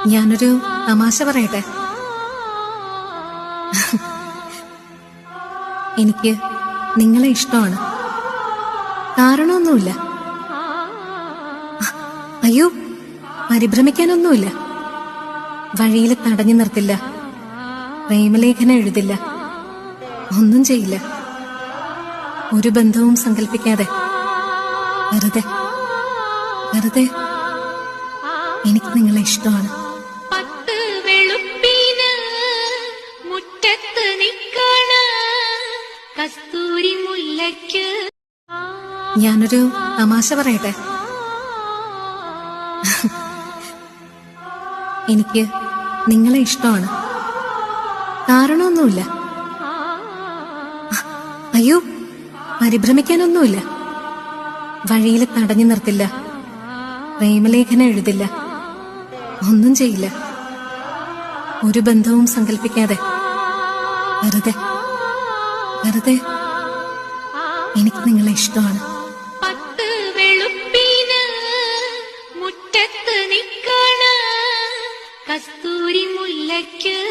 ഞാനൊരു തമാശ പറയട്ടെ. എനിക്ക് നിങ്ങളെ ഇഷ്ടമാണ്. കാരണമൊന്നുമില്ല. അയ്യോ, പരിഭ്രമിക്കാനൊന്നുമില്ല. വഴിയിൽ തടഞ്ഞു നിർത്തില്ല. പ്രേമലേഖനം എഴുതില്ല. ഒന്നും ചെയ്യില്ല. ഒരു ബന്ധവും സങ്കല്പിക്കാതെ വെറുതെ വെറുതെ എനിക്ക് നിങ്ങളെ ഇഷ്ടമാണ്. ഞാനൊരു തമാശ പറയട്ടെ. എനിക്ക് നിങ്ങളെ ഇഷ്ടമാണ്. കാരണമൊന്നുമില്ല. അയ്യോ, പരിഭ്രമിക്കാനൊന്നുമില്ല. വഴിയിൽ തടഞ്ഞു നിർത്തില്ല. പ്രേമലേഖനം എഴുതില്ല. ഒന്നും ചെയ്യില്ല. ഒരു ബന്ധവും സങ്കല്പിക്കാതെ വെറുതെ വെറുതെ എനിക്ക് നിങ്ങളെ ഇഷ്ടമാണ്. കസ്തൂരി മുല്ലയ്ക്ക്